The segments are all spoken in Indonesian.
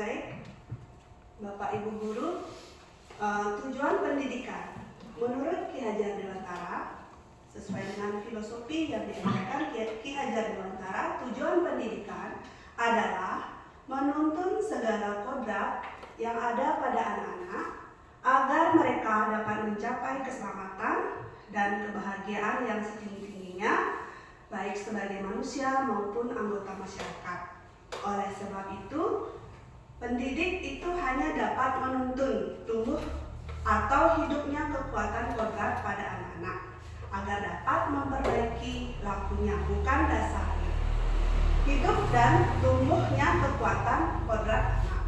Baik, Bapak Ibu Guru, tujuan pendidikan menurut Ki Hajar Dewantara sesuai dengan filosofi yang diajarkan Ki Hajar Dewantara, tujuan pendidikan adalah menuntun segala kodrat yang ada pada anak-anak agar mereka dapat mencapai keselamatan dan kebahagiaan yang setinggi-tingginya, baik sebagai manusia maupun anggota masyarakat. Oleh sebab itu, pendidik itu hanya dapat menuntun tumbuh atau hidupnya kekuatan kodrat pada anak-anak agar dapat memperbaiki lakunya, bukan dasarnya. Hidup dan tumbuhnya kekuatan kodrat anak.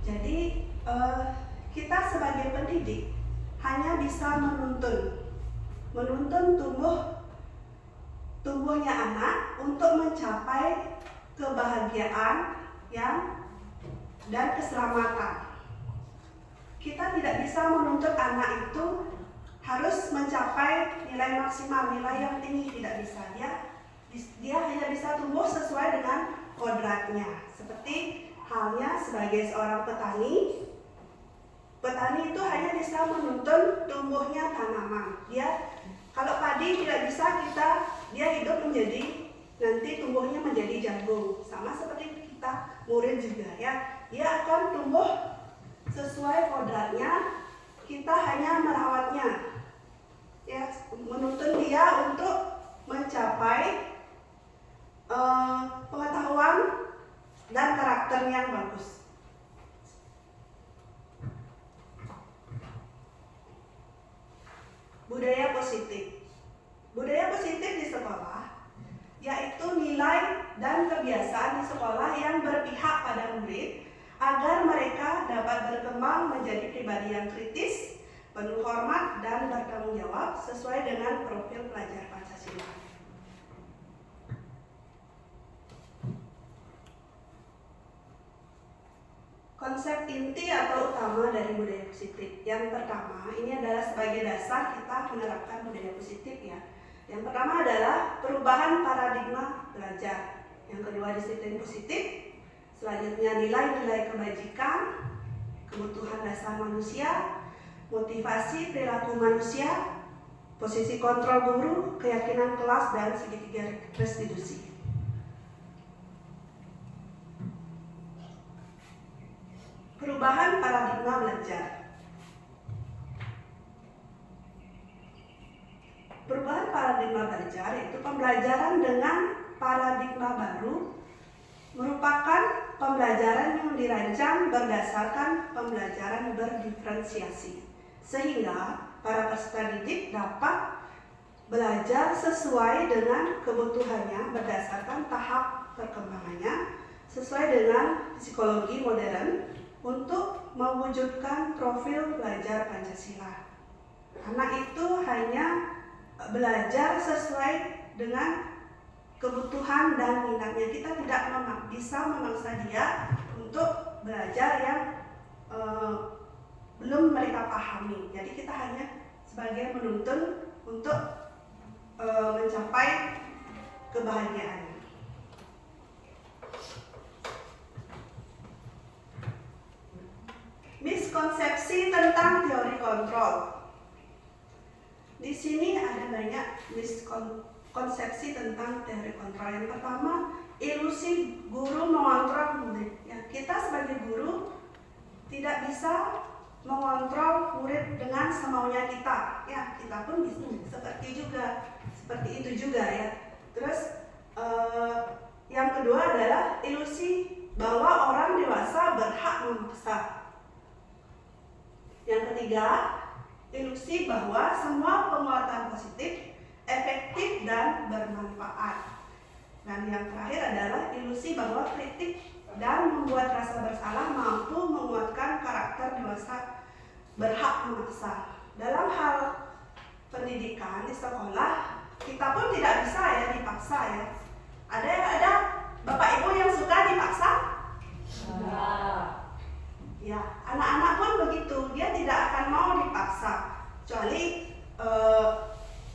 Jadi kita sebagai pendidik hanya bisa menuntun tumbuhnya anak untuk mencapai kebahagiaan dan keselamatan. Kita tidak bisa menuntut anak itu harus mencapai nilai maksimal, nilai yang tinggi, tidak bisa. Dia hanya bisa tumbuh sesuai dengan kodratnya. Seperti halnya sebagai seorang petani itu hanya bisa menuntun tumbuhnya tanaman. Kalau padi tidak bisa dia hidup menjadi, nanti tumbuhnya menjadi jagung. Sama seperti kita murid juga ya. Dia akan tumbuh sesuai kodratnya. Kita hanya merawatnya, ya, menuntun dia untuk mencapai pengetahuan dan karakter yang bagus. Budaya positif. Budaya positif di sekolah yaitu nilai dan kebiasaan di sekolah yang berpihak pada murid agar mereka dapat berkembang menjadi pribadi yang kritis, penuh hormat dan bertanggung jawab sesuai dengan profil pelajar Pancasila. Konsep inti atau utama dari budaya positif. Yang pertama, ini adalah sebagai dasar kita menerapkan budaya positif ya. Yang pertama adalah perubahan paradigma belajar. Yang kedua, disiplin positif. Selanjutnya, nilai-nilai kebajikan, kebutuhan dasar manusia, motivasi perilaku manusia, posisi kontrol guru, keyakinan kelas, dan segitiga restitusi. Perubahan paradigma belajar. Perubahan paradigma belajar yaitu pembelajaran dengan paradigma baru merupakan pembelajaran yang dirancang berdasarkan pembelajaran berdiferensiasi, sehingga para peserta didik dapat belajar sesuai dengan kebutuhannya berdasarkan tahap perkembangannya sesuai dengan psikologi modern untuk mewujudkan profil belajar Pancasila. Anak itu hanya belajar sesuai dengan kebutuhan dan minatnya. Kita tidak bisa memaksa dia untuk belajar yang belum mereka pahami. Jadi kita hanya sebagai menuntun untuk mencapai kebahagiaan. Miskonsepsi tentang teori kontrol. Di sini ada banyak miskonsepsi tentang teori kontrol. Yang pertama, ilusi guru mengontrol murid. Ya, kita sebagai guru tidak bisa mengontrol murid dengan semaunya kita. Ya, kita pun bisa seperti itu juga ya. Terus yang kedua adalah ilusi bahwa orang dewasa berhak memaksa. Yang ketiga, ilusi bahwa semua penguatan positif efektif dan bermanfaat. Dan yang terakhir adalah ilusi bahwa kritik dan membuat rasa bersalah mampu menguatkan karakter dewasa berhak memaksa. Dalam hal pendidikan di sekolah, kita pun tidak bisa ya dipaksa ya. Ada Bapak Ibu yang suka dipaksa? Ya, anak-anak pun begitu, dia tidak akan mau dipaksa, kecuali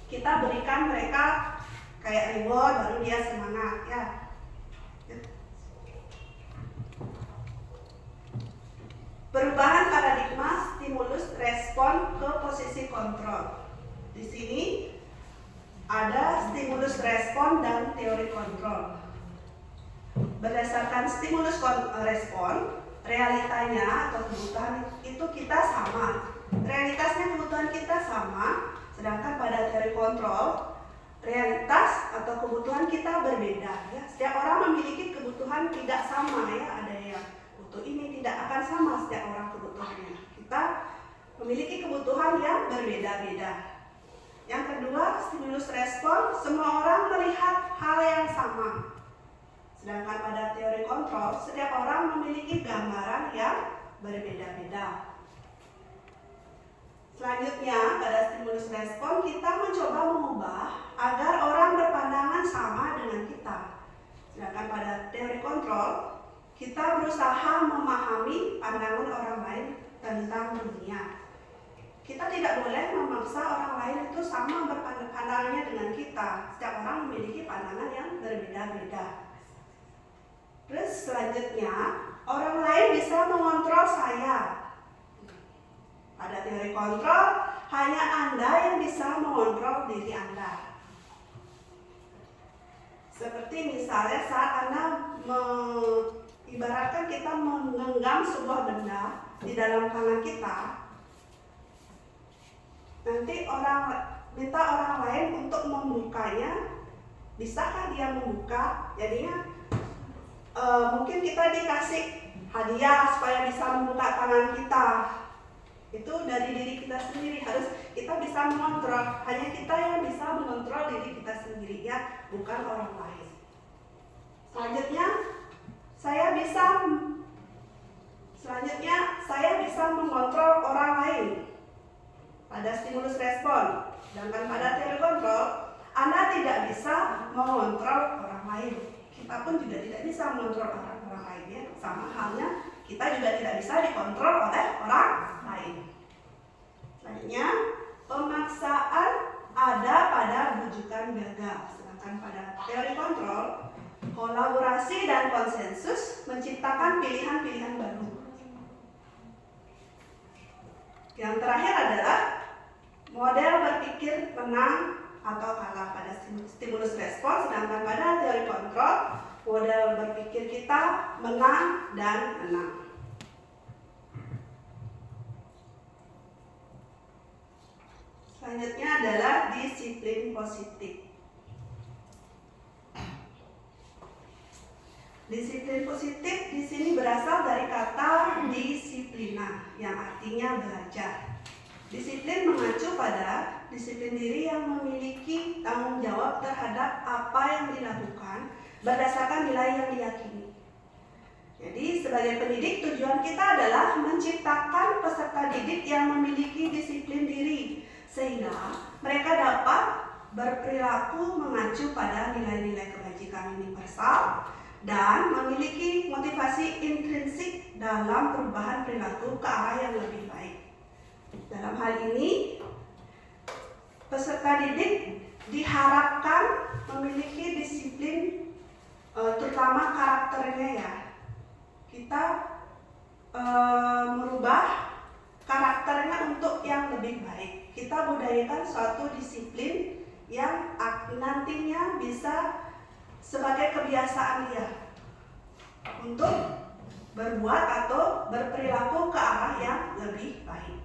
kita berikan mereka kayak reward, baru dia semangat ya. kontrol. Di sini ada stimulus respon dan teori kontrol. Berdasarkan stimulus respon, realitanya atau kebutuhan itu kita sama. Realitasnya kebutuhan kita sama, sedangkan pada teori kontrol, realitas atau kebutuhan kita berbeda. Ya, setiap orang memiliki kebutuhan tidak sama ya. Ada yang butuh ini, tidak akan sama setiap orang kebutuhannya. Kita memiliki kebutuhan yang berbeda-beda. Yang kedua, stimulus respon, semua orang melihat hal yang sama. Sedangkan pada teori kontrol, setiap orang memiliki gambaran yang berbeda-beda. Selanjutnya, pada stimulus respon, kita mencoba mengubah agar orang berpandangan sama dengan kita. Sedangkan pada teori kontrol, kita berusaha memahami pandangan orang lain tentang dunia. Kita tidak boleh memaksa orang lain itu sama berpandangannya dengan kita. Setiap orang memiliki pandangan yang berbeda-beda. Terus selanjutnya, orang lain bisa mengontrol saya. Pada teori kontrol, hanya Anda yang bisa mengontrol diri Anda. Seperti misalnya saat Anda ibaratkan kita menggenggam sebuah benda di dalam tangan kita, nanti minta orang lain untuk membukanya, bisakah dia membuka? Jadinya mungkin kita dikasih hadiah supaya bisa membuka tangan kita. Itu dari diri kita sendiri, harus kita bisa mengontrol. Hanya kita yang bisa mengontrol diri kita sendiri ya, bukan orang lain. Selanjutnya saya bisa mengontrol orang lain pada stimulus respon. Sedangkan pada teori kontrol, Anda tidak bisa mengontrol orang lain. Kita pun juga tidak bisa mengontrol orang lain ya. Sama halnya kita juga tidak bisa dikontrol oleh orang lain. Selanjutnya, pemaksaan ada pada bujukan gagal. Sedangkan pada teori kontrol, kolaborasi dan konsensus menciptakan pilihan-pilihan baru. Yang terakhir adalah model berpikir menang atau kalah pada stimulus respon, sedangkan pada teori kontrol, model berpikir kita menang dan menang. Selanjutnya adalah disiplin positif. Disiplin positif di sini berasal dari kata disiplina yang artinya belajar. Disiplin mengacu pada disiplin diri yang memiliki tanggung jawab terhadap apa yang dilakukan berdasarkan nilai yang diyakini. Jadi sebagai pendidik, tujuan kita adalah menciptakan peserta didik yang memiliki disiplin diri sehingga mereka dapat berperilaku mengacu pada nilai-nilai kebajikan universal dan memiliki motivasi intrinsik dalam perubahan perilaku ke arah yang lebih baik. Dalam hal ini, peserta didik diharapkan memiliki disiplin, terutama karakternya ya. Kita merubah karakternya untuk yang lebih baik. Kita budayakan suatu disiplin yang nantinya bisa sebagai kebiasaan dia untuk berbuat atau berperilaku ke arah yang lebih baik.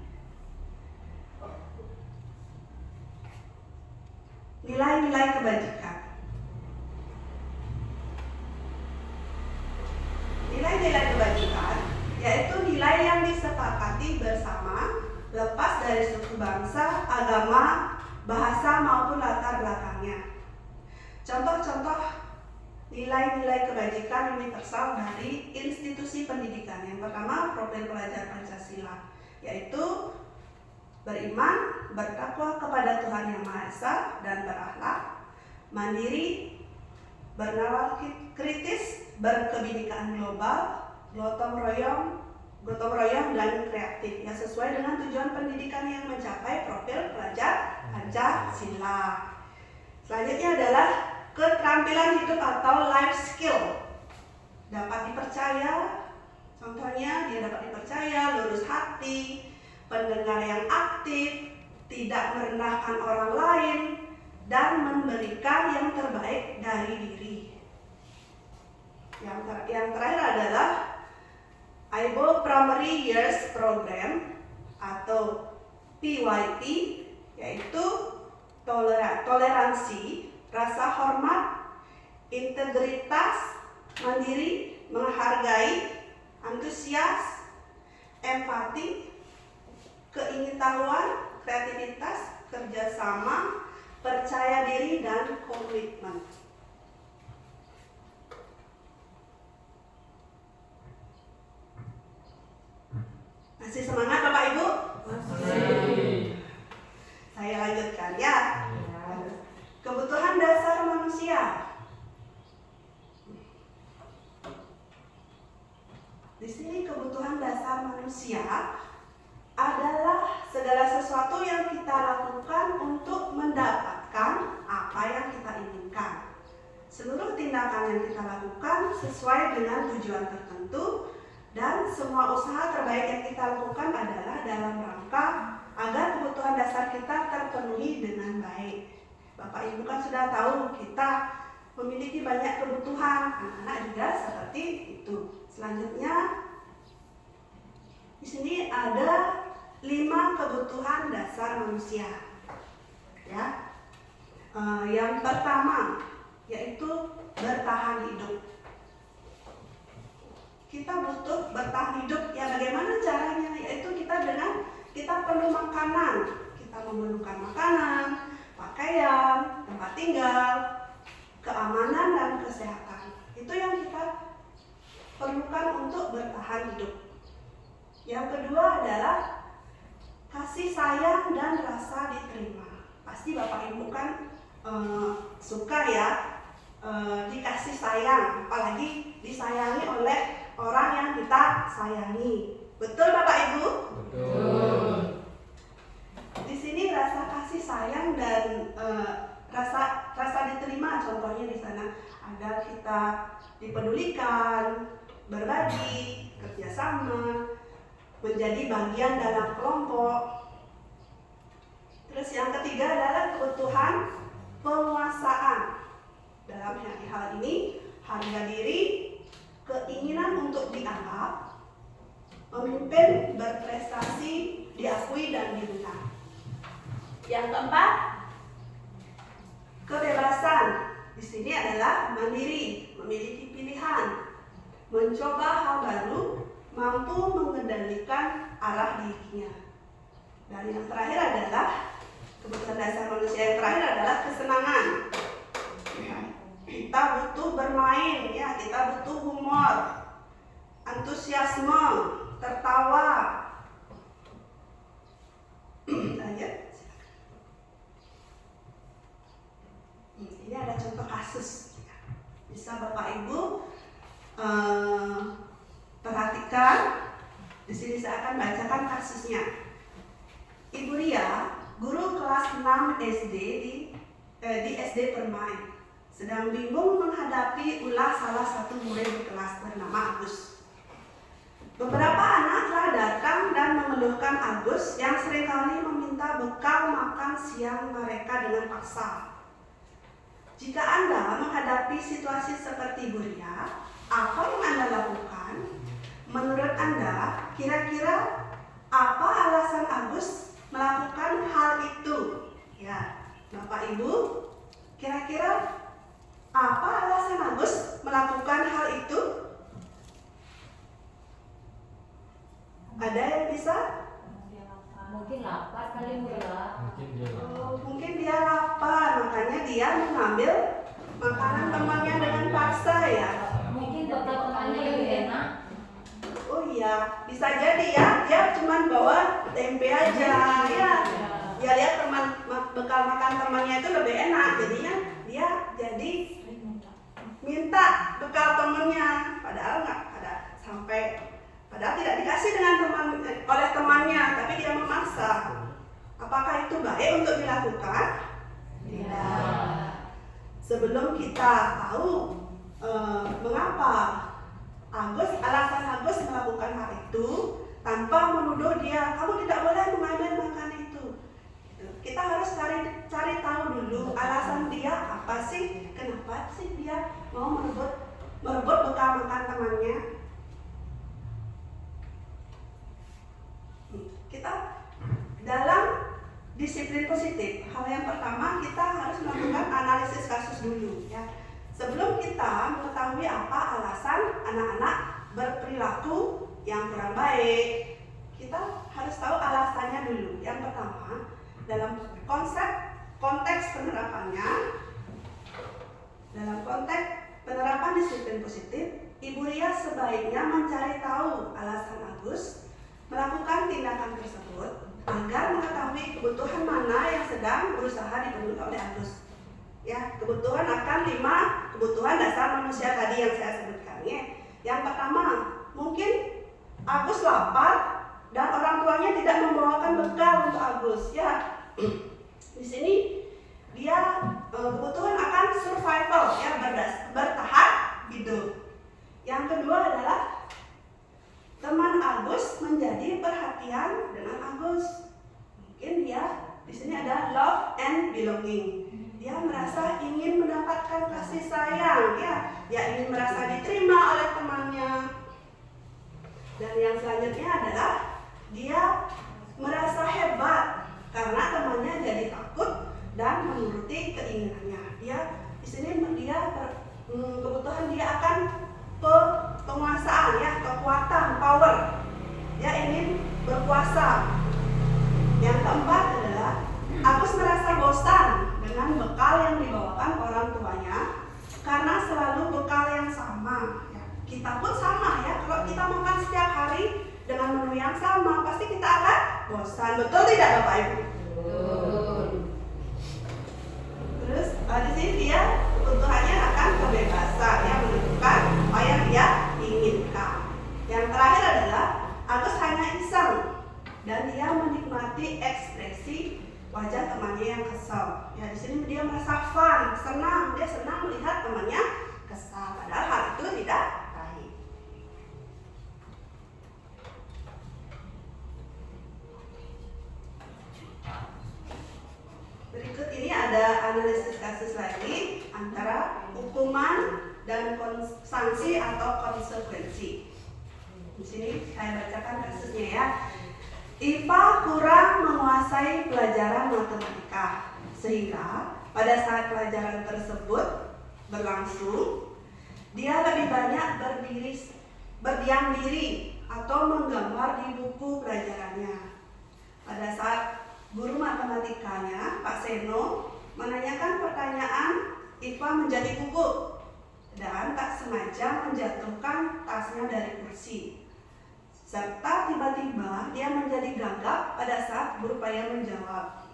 Nilai-nilai kebajikan. Nilai-nilai kebajikan yaitu nilai yang disepakati bersama lepas dari suku bangsa, agama, bahasa maupun latar belakangnya. Contoh-contoh nilai-nilai kebajikan universal dari institusi pendidikan. Yang pertama, profil pelajar Pancasila, yaitu beriman, bertakwa kepada Tuhan Yang Maha Esa dan berakhlak, mandiri, bernalar kritis, berkebinekaan global, gotong royong dan kreatif, yang sesuai dengan tujuan pendidikan yang mencapai profil pelajar Pancasila. Selanjutnya adalah keterampilan hidup atau life skill. Dapat dipercaya, contohnya dia dapat dipercaya, lurus hati, pendengar yang aktif, tidak merendahkan orang lain, dan memberikan yang terbaik dari diri. Yang terakhir adalah Aibo Primary Years Program atau PYP, yaitu toleransi, rasa hormat, integritas, mandiri, menghargai, antusias, empati, keingintahuan, kreativitas, kerjasama, percaya diri, dan komitmen. Masih semangat Bapak Ibu? Masih. Saya lanjutkan ya. Kebutuhan dasar manusia. Di sini kebutuhan dasar manusia adalah segala sesuatu yang kita lakukan untuk mendapatkan apa yang kita inginkan. Seluruh tindakan yang kita lakukan sesuai dengan tujuan tertentu, dan semua usaha terbaik yang kita lakukan adalah dalam rangka agar kebutuhan dasar kita terpenuhi dengan baik. Bapak Ibu kan sudah tahu kita memiliki banyak kebutuhan, anak-anak juga seperti itu. Selanjutnya, di sini ada 5 kebutuhan dasar manusia. Ya, yang pertama yaitu bertahan hidup. Kita butuh bertahan hidup. Ya, bagaimana caranya? Yaitu kita perlu makanan. Kita memerlukan makanan, pakaian, tempat tinggal, keamanan, dan kesehatan. Itu yang kita perlukan untuk bertahan hidup. Yang kedua adalah kasih sayang dan rasa diterima. Pasti Bapak Ibu kan suka ya dikasih sayang, apalagi disayangi oleh orang yang kita sayangi. Betul Bapak Ibu? Betul. Di sini rasa kasih sayang dan rasa diterima, contohnya di sana ada kita dipedulikan, berbagi, kerjasama, menjadi bagian dalam kelompok. Terus yang ketiga adalah kebutuhan penguasaan. Dalam hal ini harga diri, keinginan untuk dianggap, memimpin, berprestasi, diakui, dan dibina. Yang keempat, kebebasan. Di sini adalah mandiri, memiliki pilihan, mencoba hal baru, mampu mengendalikan arah dirinya. Dan yang terakhir adalah kebutuhan dasar manusia yang terakhir adalah kesenangan. Kita butuh bermain, ya, kita butuh humor, antusiasme, tertawa. Lanjut. Ini ada contoh kasus. Bisa Bapak Ibu perhatikan. Di sini saya akan bacakan kasusnya. Ibu Ria, guru kelas 6 SD di SD Permai, sedang bingung menghadapi ulah salah satu murid di kelas bernama Agus. Beberapa anak telah datang dan mengeluhkan Agus yang seringkali meminta bekal makan siang mereka dengan paksa. Jika Anda menghadapi situasi seperti Bu Ria, apa yang Anda lakukan? Menurut Anda, kira-kira apa alasan Agus melakukan hal itu? Ya, Bapak Ibu, kira-kira apa alasan Agus melakukan hal itu? Ada yang bisa? Mungkin lapar kali Bu ya. Mungkin dia lapar, makanya dia mengambil makanan temannya dengan paksa ya. Mungkin bekal temannya lebih enak. Oh iya, bisa jadi ya. Dia cuma bawa tempe aja ya. Dia lihat bekal makan temannya itu lebih enak, jadinya dia jadi minta bekal temannya. Padahal padahal tidak dikasih oleh temannya, tapi dia memaksa. Apakah itu baik untuk dilakukan? Tidak. Sebelum kita tahu mengapa alasan Agus melakukan hal itu, tanpa menuduh dia, kamu tidak boleh mengambil makan itu. Kita harus cari tahu dulu alasan dia apa sih, kenapa sih dia mau merebut bekal makan temannya. Kita dalam disiplin positif, hal yang pertama kita harus melakukan analisis kasus dulu ya. Sebelum kita mengetahui apa alasan anak-anak berperilaku yang kurang baik, kita harus tahu alasannya dulu. Yang pertama, dalam konteks penerapannya, dalam konteks penerapan disiplin positif, Ibu Ria sebaiknya mencari tahu alasan Agus melakukan tindakan tersebut agar mengetahui kebutuhan mana yang sedang berusaha dipenuhi oleh Agus. Ya, kebutuhan akan 5 kebutuhan dasar manusia tadi yang saya sebutkan ya. Yang pertama, mungkin Agus lapar dan orang tuanya tidak membawakan bekal untuk Agus ya. Di sini dia kebutuhan akan survival ya, bertahan hidup. Yang kedua adalah teman Agus menjadi perhatian dengan Agus. Mungkin dia di sini ada love and belonging. Dia merasa ingin mendapatkan kasih sayang ya, dia ingin merasa diterima oleh temannya. Dan yang selanjutnya adalah dia merasa hebat karena temannya jadi takut dan menuruti keinginannya. Dia di sini kebutuhan dia akan penguasaan ya, kekuatan, power. Dia ingin berkuasa. Yang keempat adalah Agus merasa bosan dengan bekal yang dibawakan orang tuanya karena selalu bekal yang sama. Ya, kita pun sama ya, kalau kita makan setiap hari dengan menu yang sama pasti kita akan bosan. Betul tidak Bapak Ibu? Betul. Terus di sini dia kebutuhannya akan kebebasan yang menentukan apa yang dia inginkan. Yang terakhir adalah Agus hanya iseng dan dia menikmati ekspresi wajah temannya yang kesal. Ya, di sini dia merasa fun, senang. Dia senang melihat temannya kesal. Padahal hal itu tidak baik. Berikut ini ada analisis kasus lagi antara hukuman dan sanksi atau konsekuensi. Di sini saya bacakan kasusnya ya. Ipa kurang menguasai pelajaran matematika sehingga pada saat pelajaran tersebut berlangsung, dia lebih banyak berdiam diri atau menggambar di buku pelajarannya. Pada saat guru matematikanya, Pak Seno, menanyakan pertanyaan, Ipa menjadi gugup dan tak sengaja menjatuhkan tasnya dari kursi. Serta tiba-tiba dia menjadi gagap pada saat berupaya menjawab.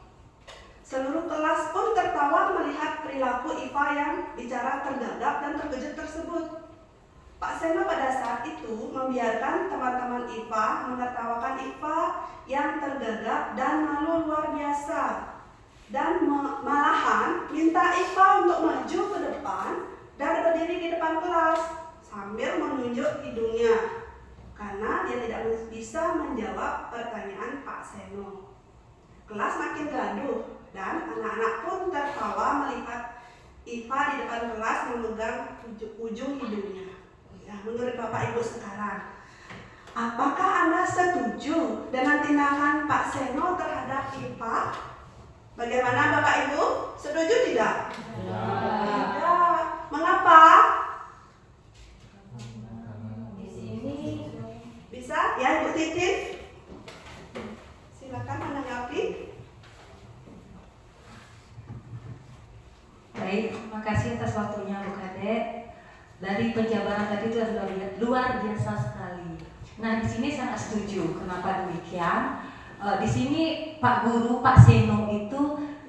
Seluruh kelas pun tertawa melihat perilaku Ipa yang bicara tergagap dan terkejut tersebut. Pak Seno pada saat itu membiarkan teman-teman Ipa menertawakan Ipa yang tergagap dan malu luar biasa. Dan malahan minta Ipa untuk maju ke depan dan berdiri di depan kelas sambil menunjuk hidungnya. Karena dia tidak bisa menjawab pertanyaan Pak Seno. Kelas makin gaduh dan anak-anak pun tertawa melihat Ipa di depan kelas memegang ujung hidungnya. Ya, menurut Bapak Ibu sekarang, apakah Anda setuju dengan tindakan Pak Seno terhadap Ipa? Bagaimana Bapak Ibu? Setuju tidak? Tidak. Mengapa? Bisa? Ya, Ibu Titin. Silakan menanggapi. Baik, terima kasih atas waktunya Bu Kadek. Dari penjabaran tadi itu luar biasa sekali. Nah, di sini sangat setuju. Kenapa demikian? Di sini Pak Guru, Pak Seno itu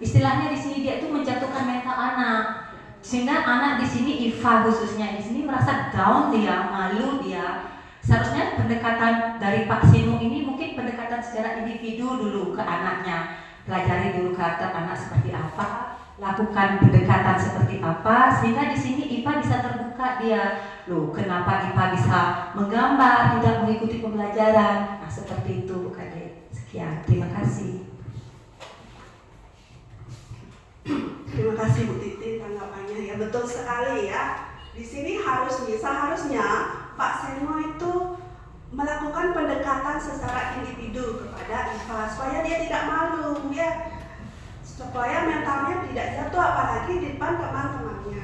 istilahnya di sini dia itu menjatuhkan mental anak. Sehingga anak di sini Iva khususnya di sini merasa down dia, malu dia. Seharusnya pendekatan dari Pak Seno ini mungkin pendekatan secara individu dulu ke anaknya. Pelajari dulu karakter anak seperti apa, lakukan pendekatan seperti apa, sehingga di sini IPA bisa terbuka dia. Loh, kenapa IPA bisa menggambar, tidak mengikuti pembelajaran? Nah, seperti itu Bu Kadek. Sekian, terima kasih. Terima kasih Bu Titi tanggapannya ya, betul sekali ya. Di sini seharusnya Pak Seno itu melakukan pendekatan secara individu kepada IFA supaya dia tidak malu ya, supaya mentalnya tidak jatuh apalagi di depan teman-temannya.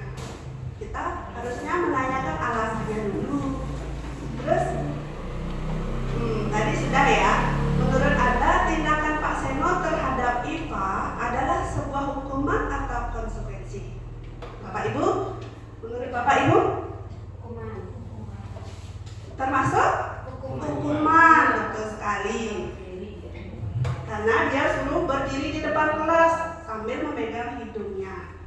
Kita harusnya menanyakan alasannya dulu. Terus tadi sudah ya, menurut Anda tindakan Pak Seno terhadap IFA adalah sebuah hukuman atau konsekuensi? Bapak Ibu, menurut Bapak Ibu termasuk hukuman, betul sekali. Karena dia suruh berdiri di depan kelas sambil memegang hidungnya.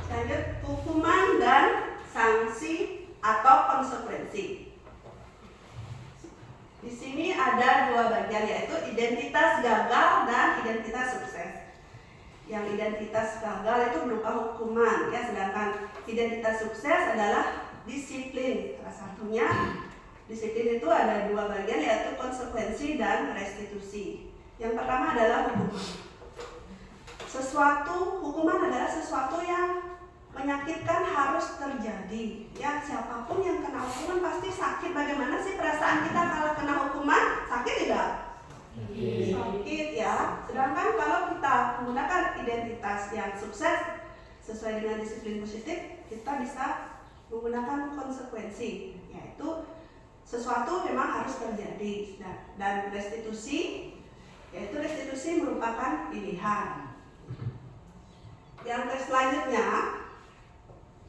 Lanjut, hukuman dan sanksi atau konsekuensi. Di sini ada dua bagian, yaitu identitas gagal dan identitas sukses. Yang identitas gagal itu berupa hukuman ya, sedangkan identitas sukses adalah disiplin. Salah satunya disiplin itu ada dua bagian, yaitu konsekuensi dan restitusi. Yang pertama adalah hukuman. Hukuman adalah sesuatu yang menyakitkan harus terjadi ya, siapapun yang kena hukuman pasti sakit. Bagaimana sih perasaan kita kalau kena hukuman? Sakit tidak? Sakit ya. Sedangkan kalau kita menggunakan identitas yang sukses sesuai dengan disiplin positif, kita bisa menggunakan konsekuensi, yaitu sesuatu memang harus terjadi. Dan restitusi, yaitu restitusi merupakan pilihan. Yang selanjutnya,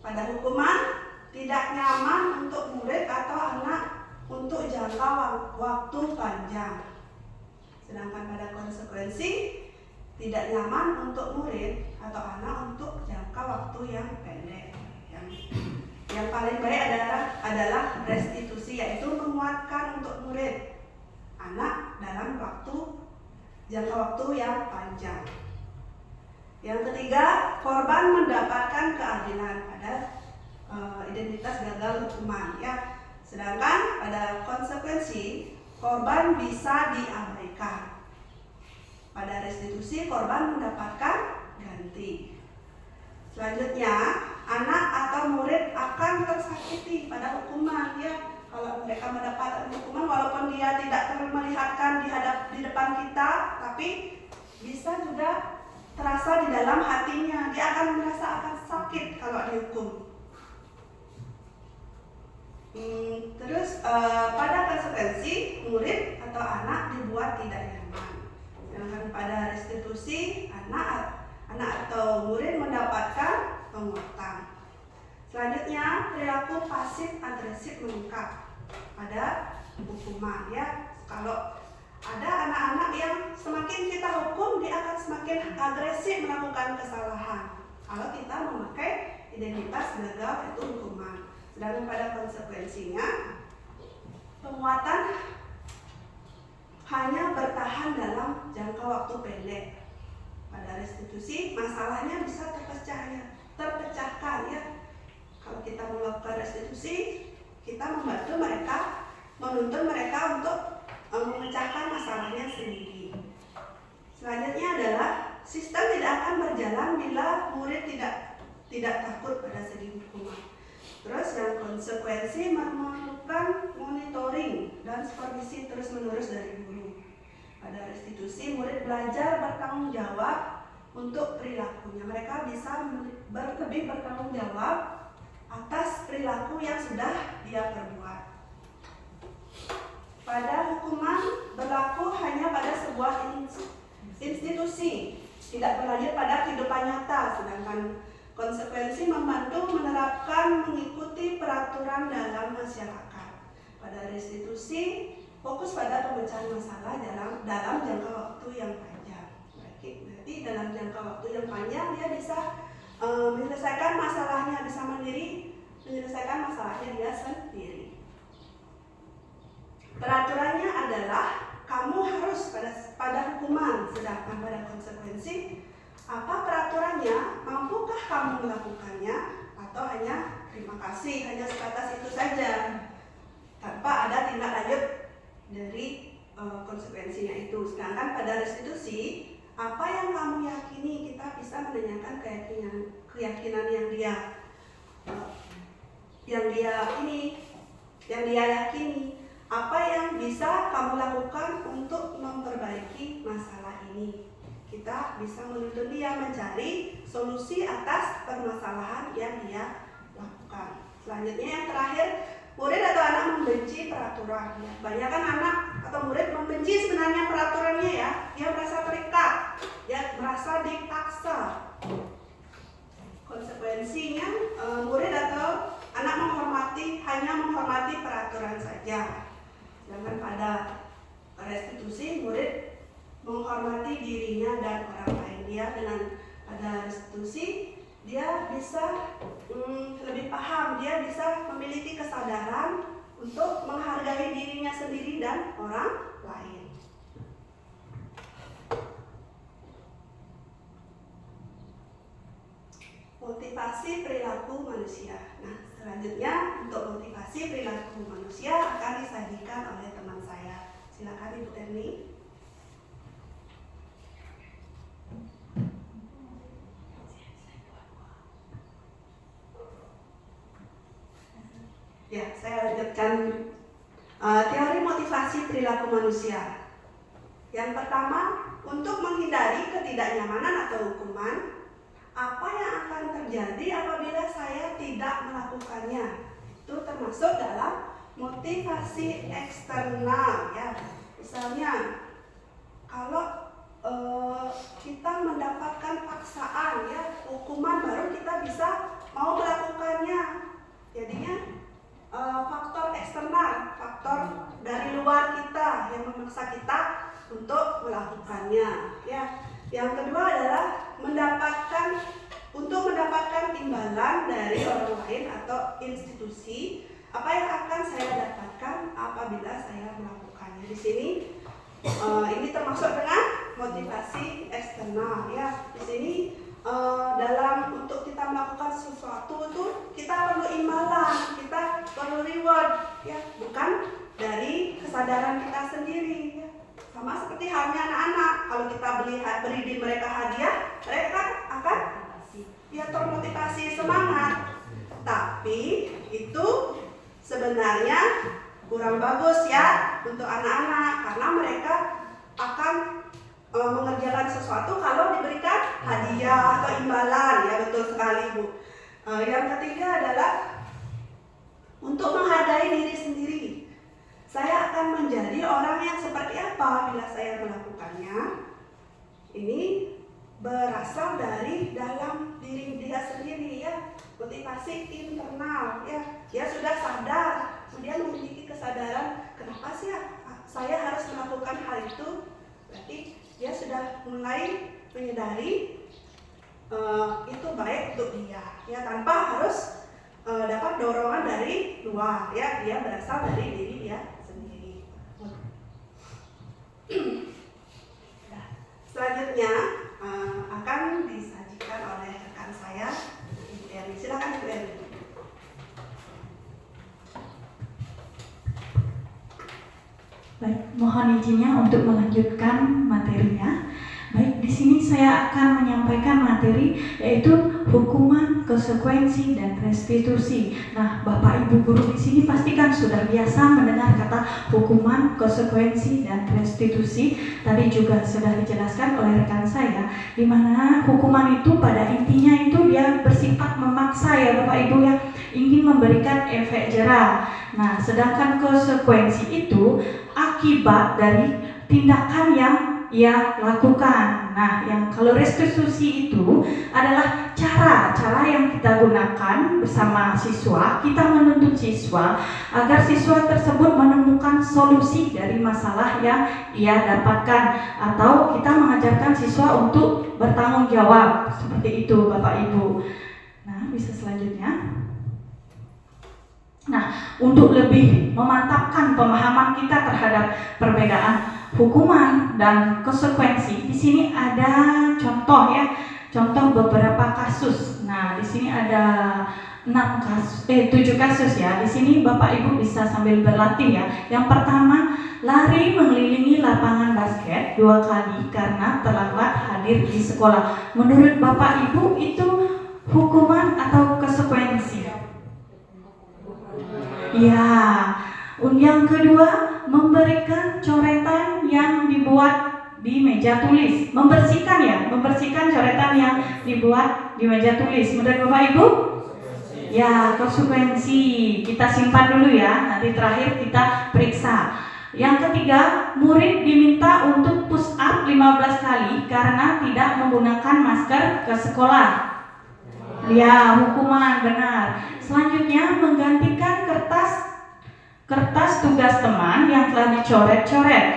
pada hukuman tidak nyaman untuk murid atau anak untuk jangka waktu panjang. Sedangkan pada konsekuensi tidak nyaman untuk murid atau anak untuk jangka waktu yang pendek. Yang paling baik adalah restitusi, yaitu menguatkan untuk murid anak dalam jangka waktu yang panjang. Yang ketiga, korban mendapatkan keadilan pada identitas gagal hukuman ya. Sedangkan pada konsekuensi korban bisa diabaikan. Pada restitusi korban mendapatkan ganti. Selanjutnya, anak atau murid akan tersakiti pada hukuman ya. Kalau mereka mendapatkan hukuman walaupun dia tidak memelihatkan di depan kita, tapi bisa juga terasa di dalam hatinya, dia akan merasa akan sakit kalau dihukum. Terus pada konsekuensi murid atau anak dibuat tidak nyaman. Sedangkan pada restitusi anak atau murid mendapatkan penguatan. Selanjutnya, perilaku pasif agresif meningkat pada hukuman ya. Kalau ada anak-anak yang semakin kita hukum, dia akan semakin agresif melakukan kesalahan. Kalau kita memakai identitas gagal itu hukuman. Sedangkan pada konsekuensinya, penguatan hanya bertahan dalam jangka waktu pendek. Pada restitusi, masalahnya bisa terpecahkan ya. Kalau kita melakukan restitusi, kita membantu mereka, menuntun mereka untuk memecahkan masalahnya sendiri. Selanjutnya adalah sistem tidak akan berjalan bila murid tidak takut pada segi hukuman. Terus yang konsekuensi memerlukan monitoring dan supervisi terus-menerus dari guru. Pada restitusi, murid belajar bertanggung jawab untuk perilakunya. Mereka bisa lebih bertanggung jawab atas perilaku yang sudah dia perbuat. Pada hukuman berlaku hanya pada sebuah institusi, tidak berlanjut pada kehidupan nyata. Sedangkan konsekuensi membantu menerapkan mengikuti peraturan dalam masyarakat. Pada restitusi fokus pada pemecahan masalah dalam jangka waktu yang panjang. Berarti dalam jangka waktu yang panjang dia bisa menyelesaikan masalahnya, bisa mandiri menyelesaikan masalahnya dia sendiri. Peraturannya adalah kamu harus pada hukuman, sedangkan pada konsekuensi apa peraturannya, mampukah kamu melakukannya, atau hanya terima kasih, hanya sebatas itu saja tanpa ada tindak lanjut dari konsekuensinya itu. Sedangkan pada restitusi, apa yang kamu yakini, kita bisa menanyakan keyakinan yang dia yakini. Apa yang bisa kamu lakukan untuk memperbaiki masalah ini? Kita bisa menuntut dia mencari solusi atas permasalahan yang dia lakukan. Selanjutnya yang terakhir, murid atau anak membenci peraturan. Ya, banyak kan anak atau murid membenci sebenarnya peraturannya ya. Dia merasa terikat, dia merasa dipaksa. Konsekuensinya murid atau anak hanya menghormati peraturan saja. Sedangkan pada restitusi, murid menghormati dirinya dan orang lain. Dia dengan pada restitusi, dia bisa lebih paham, dia bisa memiliki kesadaran untuk menghargai dirinya sendiri dan orang lain. Motivasi perilaku manusia. Nah, selanjutnya untuk motivasi perilaku manusia akan disajikan oleh teman saya. Silakan Ibu Erni. Ya, saya lanjutkan teori motivasi perilaku manusia. Yang pertama, untuk menghindari ketidaknyamanan atau hukuman, apa yang akan terjadi apabila saya tidak melakukannya? Itu termasuk dalam motivasi eksternal ya. Misalnya, kalau kita mendapatkan paksaan ya, hukuman baru kita bisa mau melakukannya. Jadinya faktor eksternal, faktor dari luar kita yang memaksa kita untuk melakukannya ya. Yang kedua adalah mendapatkan imbalan dari orang lain atau institusi. Apa yang akan saya dapatkan apabila saya melakukannya? Di sini ini termasuk dengan motivasi eksternal ya. Di sini dalam untuk kita melakukan sesuatu itu kita perlu imbalan, kita perlu reward ya, bukan dari kesadaran kita sendiri ya. Sama seperti halnya anak-anak, kalau kita beri di mereka hadiah, mereka akan ya termotivasi semangat. Tapi itu sebenarnya kurang bagus ya untuk anak-anak, karena mereka akan mengerjakan sesuatu kalau diberikan hadiah atau imbalan ya. Betul sekali Bu. Yang ketiga adalah untuk menghargai diri sendiri. Saya akan menjadi orang yang seperti apa bila saya melakukannya. Ini berasal dari dalam diri dia sendiri ya, motivasi internal ya. Dia sudah sadar, kemudian memiliki kesadaran kenapa sih ya saya harus melakukan hal itu. Berarti dia sudah mulai menyadari itu baik untuk dia ya, tanpa harus dapat dorongan dari luar ya. Dia berasal dari diri dia sendiri. Nah, selanjutnya akan disajikan oleh rekan saya Ibu Erni. Silakan Ibu Erni. Baik, mohon izinnya untuk melanjutkan materinya. Baik, di sini saya akan menyampaikan materi yaitu hukuman, konsekuensi, dan restitusi. Nah, Bapak Ibu guru di sini pastikan sudah biasa mendengar kata hukuman, konsekuensi, dan restitusi. Tadi juga sudah dijelaskan oleh rekan saya, di mana hukuman itu pada intinya itu dia bersifat memaksa ya Bapak Ibu ya, ingin memberikan efek jera. Nah, sedangkan konsekuensi itu akibat dari tindakan yang ia lakukan. Nah, yang kalau restitusi itu adalah cara yang kita gunakan bersama siswa. Kita menuntut siswa agar siswa tersebut menemukan solusi dari masalah yang ia dapatkan, atau kita mengajarkan siswa untuk bertanggung jawab. Seperti itu Bapak Ibu. Nah, bisa selanjutnya. Nah, untuk lebih memantapkan pemahaman kita terhadap perbedaan hukuman dan konsekuensi, di sini ada contoh ya, contoh beberapa kasus. Nah, Nah, di sini ada 7 kasus ya. Di sini Bapak Ibu bisa sambil berlatih ya. Yang pertama, lari mengelilingi lapangan basket 2 kali karena terlambat hadir di sekolah. Menurut Bapak Ibu itu hukuman atau konsekuensi? Ya. Yang kedua, memberikan coretan yang dibuat di meja tulis. Membersihkan coretan yang dibuat di meja tulis. Menurut Bapak Ibu? Ya, konsekuensi. Kita simpan dulu ya, nanti terakhir kita periksa. Yang ketiga, murid diminta untuk push up 15 kali karena tidak menggunakan masker ke sekolah. Ya, hukuman, benar. Selanjutnya, menggantikan kertas tugas teman yang telah dicoret-coret.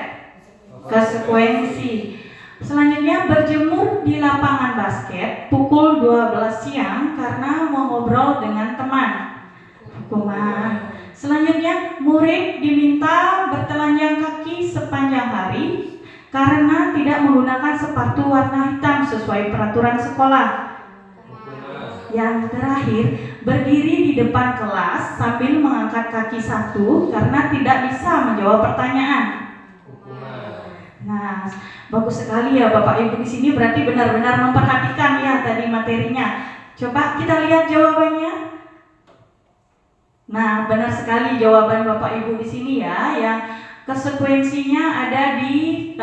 Konsekuensi. Selanjutnya, berjemur di lapangan basket pukul 12 siang karena mau ngobrol dengan teman. Hukuman. Selanjutnya, murid diminta bertelanjang kaki sepanjang hari karena tidak menggunakan sepatu warna hitam sesuai peraturan sekolah. Yang terakhir, berdiri di depan kelas sambil mengangkat kaki satu karena tidak bisa menjawab pertanyaan. Nah, bagus sekali ya Bapak Ibu di sini, berarti benar-benar memperhatikan ya tadi materinya. Coba kita lihat jawabannya. Nah, benar sekali jawaban Bapak Ibu di sini ya. Yang konsekuensinya ada di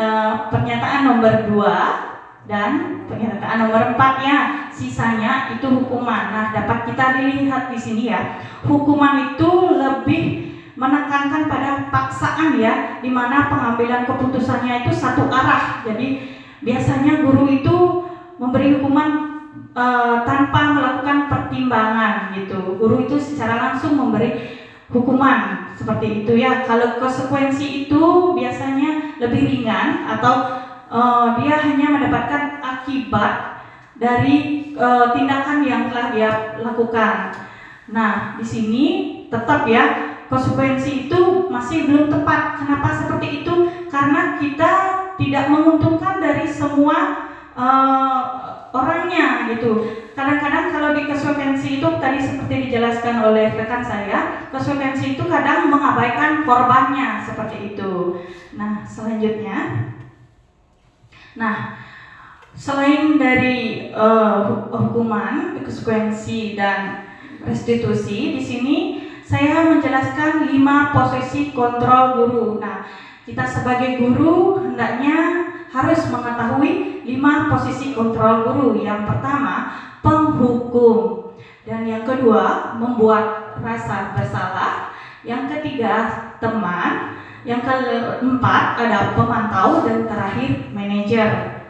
pernyataan nomor 2 dan pernyataan nomor 4 ya. Sisanya itu hukuman. Nah, dapat kita dilihat di sini ya. Hukuman itu lebih menekankan pada paksaan ya, di mana pengambilan keputusannya itu satu arah. Jadi biasanya guru itu memberi hukuman tanpa melakukan pertimbangan gitu. Guru itu secara langsung memberi hukuman seperti itu ya. Kalau konsekuensi itu biasanya lebih ringan atau dia hanya mendapatkan akibat dari tindakan yang telah dia lakukan. Nah, di sini tetap ya, konsekuensi itu masih belum tepat. Kenapa seperti itu? Karena kita tidak menguntungkan dari semua orangnya gitu. Kadang-kadang kalau di konsekuensi itu tadi seperti dijelaskan oleh rekan saya, konsekuensi itu kadang mengabaikan korbannya seperti itu. Nah, selanjutnya, selain dari hukuman, konsekuensi dan restitusi, di sini saya menjelaskan 5 posisi kontrol guru. Nah, kita sebagai guru hendaknya harus mengetahui 5 posisi kontrol guru. Yang pertama, penghukum. Dan yang kedua, membuat rasa bersalah. Yang ketiga, teman. Yang keempat, ada pemantau. Dan terakhir, manajer.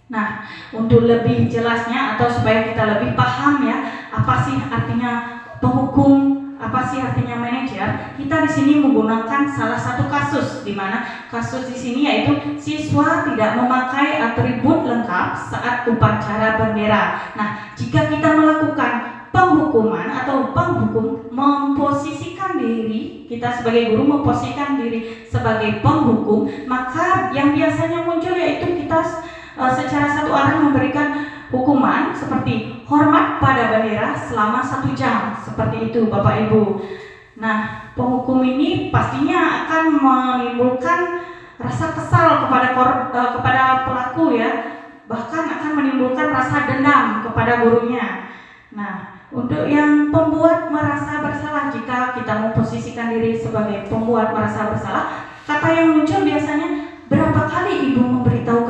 Nah, untuk lebih jelasnya atau supaya kita lebih paham ya, apa sih artinya penghukum, apa sih artinya manajer? Kita di sini menggunakan salah satu kasus, di mana kasus di sini yaitu siswa tidak memakai atribut lengkap saat upacara bendera. Nah, jika kita melakukan penghukuman atau penghukum, memposisikan diri, kita sebagai guru memposisikan diri sebagai penghukum, maka yang biasanya muncul yaitu kita secara satu arah memberikan hukuman seperti hormat pada bendera selama 1 jam, seperti itu Bapak Ibu. Nah, penghukum ini pastinya akan menimbulkan rasa kesal kepada pelaku ya, bahkan akan menimbulkan rasa dendam kepada gurunya. Nah, untuk yang pembuat merasa bersalah, jika kita memposisikan diri sebagai pembuat merasa bersalah, kata yang muncul biasanya, berapa kali ibu memberitahu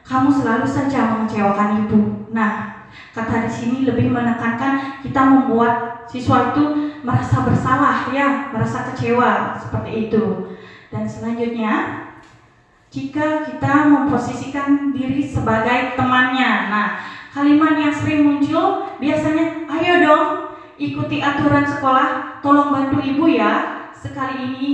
kamu selalu saja mengecewakan ibu. Nah, kata di sini lebih menekankan kita membuat siswa itu merasa bersalah ya, merasa kecewa seperti itu. Dan selanjutnya, jika kita memposisikan diri sebagai temannya. Nah, kalimat yang sering muncul biasanya, ayo dong ikuti aturan sekolah, tolong bantu ibu ya. Sekali ini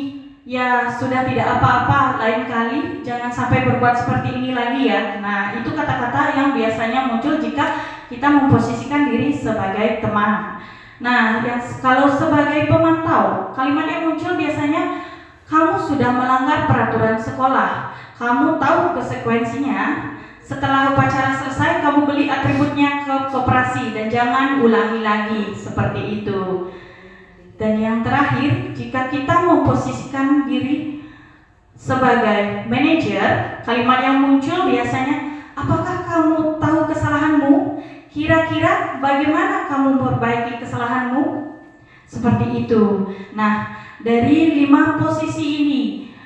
ya sudah tidak apa-apa, lain kali jangan sampai berbuat seperti ini lagi ya. Nah, itu kata-kata yang biasanya muncul jika kita memposisikan diri sebagai teman. Nah, kalau sebagai pemantau, kalimat yang muncul biasanya, kamu sudah melanggar peraturan sekolah, kamu tahu konsekuensinya, Setelah upacara selesai, kamu beli atributnya ke koperasi dan jangan ulangi lagi seperti itu. Dan yang terakhir, jika kita memposisikan diri sebagai manajer, kalimat yang muncul biasanya, apakah kamu tahu kesalahanmu? Kira-kira bagaimana kamu memperbaiki kesalahanmu? Seperti itu. Nah, dari 5 posisi ini,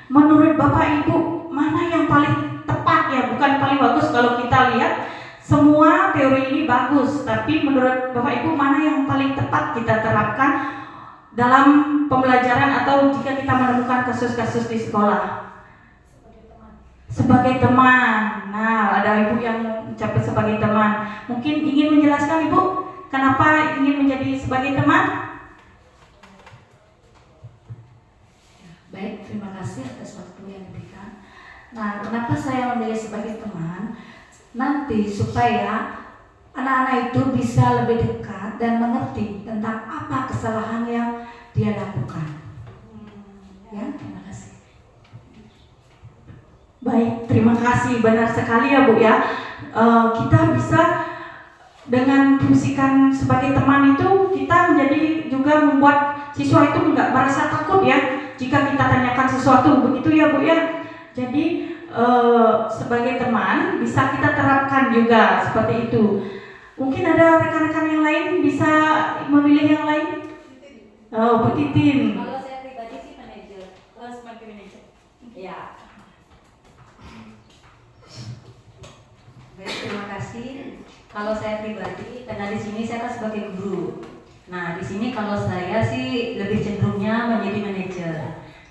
menurut Bapak Ibu, mana yang paling tepat ya? Bukan paling bagus. Kalau kita lihat, semua teori ini bagus, tapi menurut Bapak Ibu, mana yang paling tepat kita terapkan dalam pembelajaran atau jika kita menemukan kasus-kasus di sekolah? Sebagai teman. Nah, ada ibu yang mencapai sebagai teman. Mungkin ingin menjelaskan ibu, kenapa ingin menjadi sebagai teman? Baik, terima kasih atas waktu yang diberikan. Nah, kenapa saya memilih sebagai teman? Nanti supaya anak-anak itu bisa lebih dekat dan mengerti tentang apa kesalahan yang dia lakukan. Ya, terima kasih. Baik, terima kasih. Benar sekali ya Bu ya. Kita bisa dengan fungsikan sebagai teman itu, kita menjadi juga membuat siswa itu nggak merasa takut ya jika kita tanyakan sesuatu, begitu ya Bu ya. Jadi sebagai teman bisa kita terapkan juga seperti itu. Mungkin ada rekan-rekan yang lain bisa memilih yang lain. Bu Titin. Kalau saya pribadi sih manajer, sebagai manajer. Ya. Baik, terima kasih. Kalau saya pribadi, karena di sini saya kan sebagai guru. Nah, di sini kalau saya sih lebih cenderungnya menjadi manajer.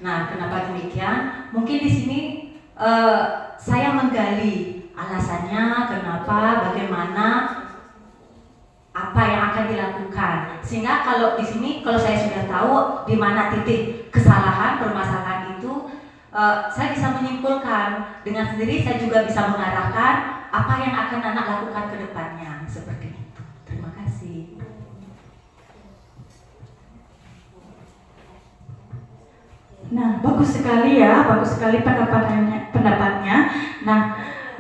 Nah, kenapa demikian? Mungkin di sini saya menggali alasannya, kenapa, bagaimana, apa yang akan dilakukan. Sehingga kalau di sini, kalau saya sudah tahu di mana titik kesalahan, permasalahan itu, saya bisa menyimpulkan dengan sendiri. Saya juga bisa mengarahkan apa yang akan anak lakukan ke depannya, seperti itu. Terima kasih. Nah, bagus sekali ya, bagus sekali pendapatnya. Nah,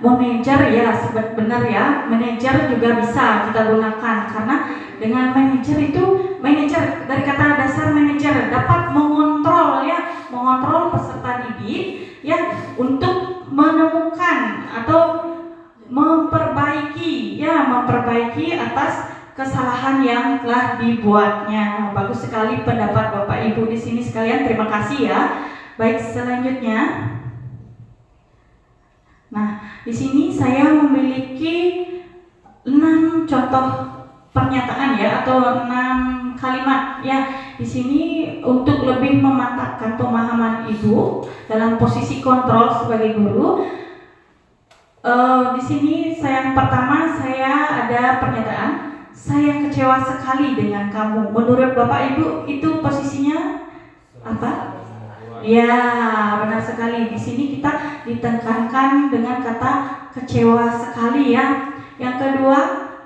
manajer ya, benar ya, manajer juga bisa kita gunakan karena dengan manajer itu, manajer dari kata dasar manajer dapat mengontrol ya, mengontrol peserta didik ya untuk menemukan atau memperbaiki atas kesalahan yang telah dibuatnya. Bagus sekali pendapat Bapak Ibu di sini sekalian. Terima kasih ya. Baik, selanjutnya. Nah, di sini saya memiliki 6 contoh pernyataan ya, atau 6 kalimat ya. Di sini untuk lebih memantapkan pemahaman Ibu dalam posisi kontrol sebagai guru. Di sini yang pertama saya ada pernyataan, saya kecewa sekali dengan kamu. Menurut Bapak Ibu itu posisinya apa? Ya, benar sekali. Di sini kita ditekankan dengan kata kecewa sekali ya. Yang kedua,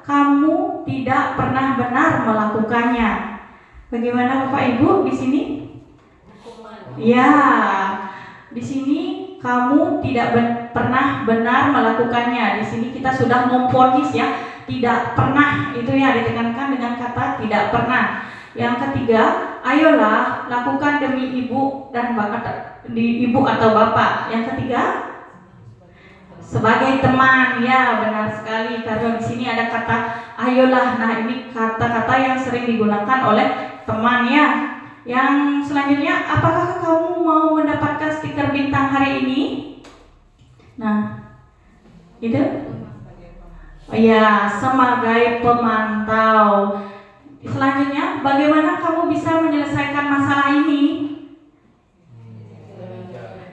kamu tidak pernah benar melakukannya. Bagaimana Bapak Ibu di sini? Ya, di sini kamu tidak pernah benar melakukannya. Di sini kita sudah memvonis ya, tidak pernah, itu ya ditekankan dengan kata tidak pernah. Yang ketiga, ayolah lakukan demi ibu dan bapak, di ibu atau bapak. Yang ketiga, sebagai teman, ya benar sekali karena di sini ada kata ayolah. Nah, ini kata-kata yang sering digunakan oleh teman ya. Yang selanjutnya, apakah kamu mau mendapatkan stiker bintang hari ini? Nah, itu? Oh ya, sebagai pemantau. Selanjutnya, bagaimana kamu bisa menyelesaikan masalah ini?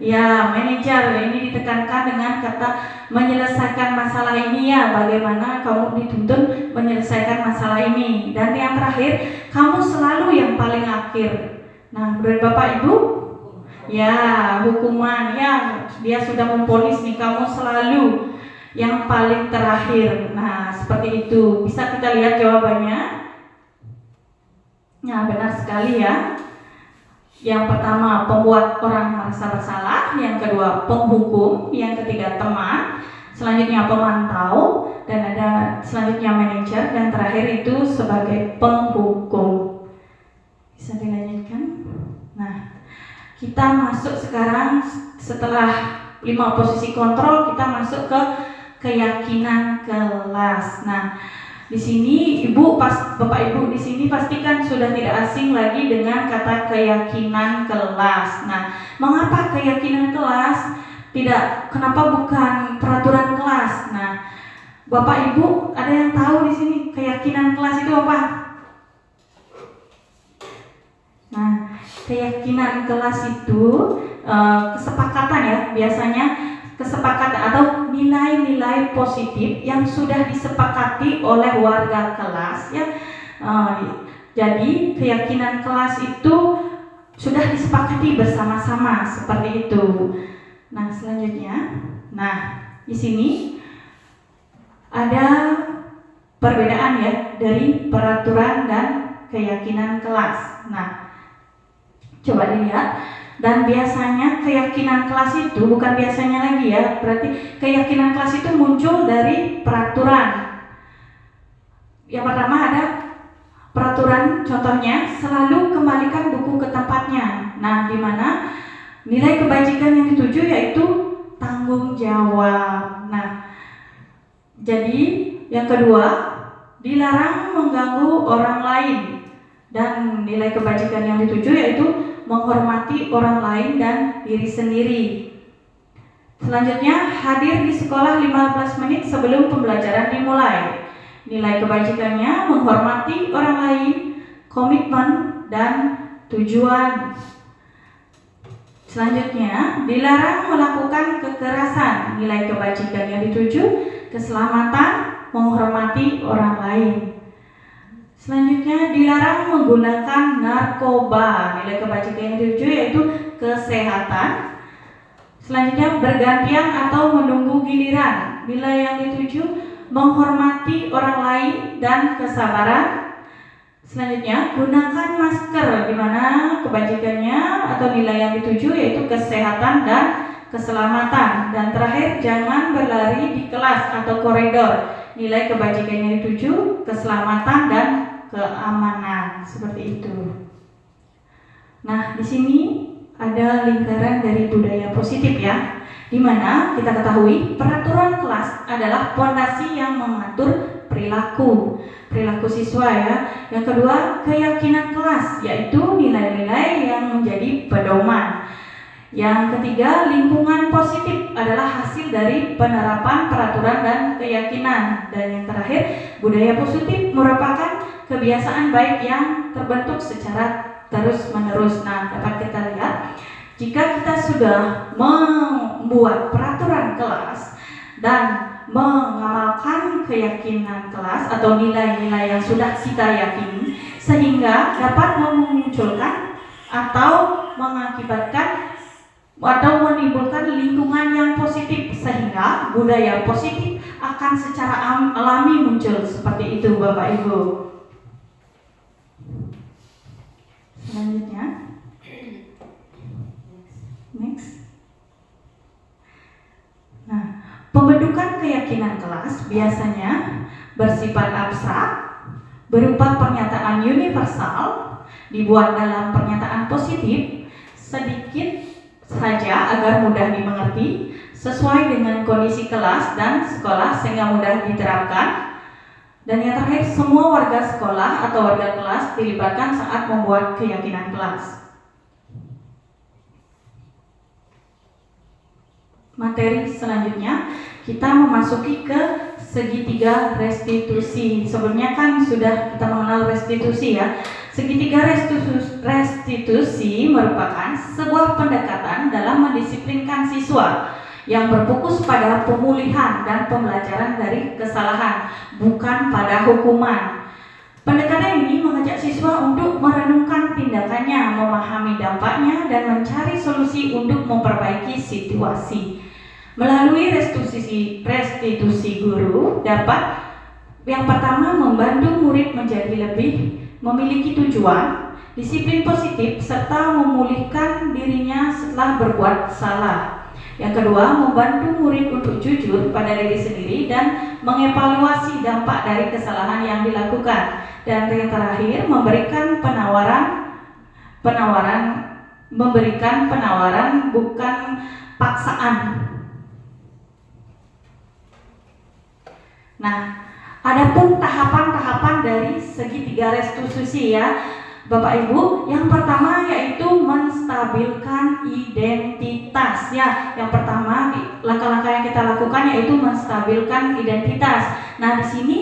Ya, manajer. Ini ditekankan dengan kata menyelesaikan masalah ini ya. Bagaimana kamu dituntut menyelesaikan masalah ini. Dan yang terakhir, kamu selalu yang paling akhir. Nah, menurut Bapak Ibu, ya hukuman ya, dia sudah memvonis nih, kamu selalu yang paling terakhir. Nah, seperti itu. Bisa kita lihat jawabannya. Nah, benar sekali ya. Yang pertama, pembuat orang merasa bersalah. Yang kedua, penghukum. Yang ketiga, teman. selanjutnya pemantau, dan ada selanjutnya manajer, dan terakhir itu sebagai penghukum. Bisa dilanjutkan? Nah, kita masuk sekarang setelah 5 posisi kontrol, kita masuk ke keyakinan kelas. Nah, di sini Bapak Ibu di sini pastikan sudah tidak asing lagi dengan kata keyakinan kelas. Nah, mengapa keyakinan kelas? Kenapa bukan peraturan kelas? Nah, Bapak Ibu ada yang tahu di sini keyakinan kelas itu apa? Nah, keyakinan kelas itu kesepakatan ya, biasanya kesepakatan atau nilai-nilai positif yang sudah disepakati oleh warga kelas ya. Jadi keyakinan kelas itu sudah disepakati bersama-sama seperti itu. Nah, selanjutnya, di sini ada perbedaan ya dari peraturan dan keyakinan kelas. Nah, coba dilihat. Dan biasanya keyakinan kelas itu bukan biasanya lagi ya, berarti keyakinan kelas itu muncul dari peraturan. Yang pertama ada peraturan, contohnya selalu kembalikan buku ke tempatnya. Nah, di mana nilai kebajikan yang dituju yaitu tanggung jawab. Nah, jadi yang kedua, dilarang mengganggu orang lain, dan nilai kebajikan yang dituju yaitu menghormati orang lain dan diri sendiri. Selanjutnya, hadir di sekolah 15 menit sebelum pembelajaran dimulai. Nilai kebajikannya menghormati orang lain, komitmen, dan tujuan. Selanjutnya, dilarang melakukan kekerasan. Nilai kebajikan yang dituju keselamatan, menghormati orang lain. Selanjutnya, dilarang menggunakan narkoba. Nilai kebajikan yang dituju yaitu kesehatan. Selanjutnya, bergantian atau menunggu giliran. Nilai yang dituju menghormati orang lain dan kesabaran. Selanjutnya, gunakan masker, di mana kebajikannya atau nilai yang dituju yaitu kesehatan dan keselamatan. Dan terakhir, jangan berlari di kelas atau koridor. Nilai kebajikan yang dituju keselamatan dan keamanan, seperti itu. Nah, di sini ada lingkaran dari budaya positif ya, di mana kita ketahui peraturan kelas adalah fondasi yang mengatur perilaku siswa ya. Yang kedua, keyakinan kelas, yaitu nilai-nilai yang menjadi pedoman. Yang ketiga, lingkungan positif adalah hasil dari penerapan peraturan dan keyakinan. Dan yang terakhir, budaya positif merupakan kebiasaan baik yang terbentuk secara terus-menerus. Nah, dapat kita lihat, jika kita sudah membuat peraturan kelas dan mengamalkan keyakinan kelas atau nilai-nilai yang sudah kita yakini, sehingga dapat memunculkan atau mengakibatkan atau menimbulkan lingkungan yang positif, sehingga budaya positif akan secara alami muncul. Seperti itu Bapak Ibu. Selanjutnya, next. Nah, pembentukan keyakinan kelas biasanya bersifat abstrak, berupa pernyataan universal, dibuat dalam pernyataan positif, sedikit saja agar mudah dimengerti, sesuai dengan kondisi kelas dan sekolah sehingga mudah diterapkan. Dan yang terakhir, semua warga sekolah atau warga kelas dilibatkan saat membuat keyakinan kelas. Materi selanjutnya, kita memasuki ke segitiga restitusi. Sebelumnya kan sudah kita mengenal restitusi ya. Segitiga restitusi merupakan sebuah pendekatan dalam mendisiplinkan siswa yang berfokus pada pemulihan dan pembelajaran dari kesalahan, bukan pada hukuman. Pendekatan ini mengajak siswa untuk merenungkan tindakannya, memahami dampaknya, dan mencari solusi untuk memperbaiki situasi. Melalui restitusi guru dapat yang pertama membantu murid menjadi lebih memiliki tujuan, disiplin positif, serta memulihkan dirinya setelah berbuat salah. Yang kedua, membantu murid untuk jujur pada diri sendiri dan mengevaluasi dampak dari kesalahan yang dilakukan. Dan yang terakhir, memberikan penawaran bukan paksaan. Nah, adapun tahapan-tahapan dari segitiga restitusi ya, Bapak Ibu, yang pertama yaitu menstabilkan identitas ya. Yang pertama, langkah-langkah yang kita lakukan yaitu menstabilkan identitas. Nah, di sini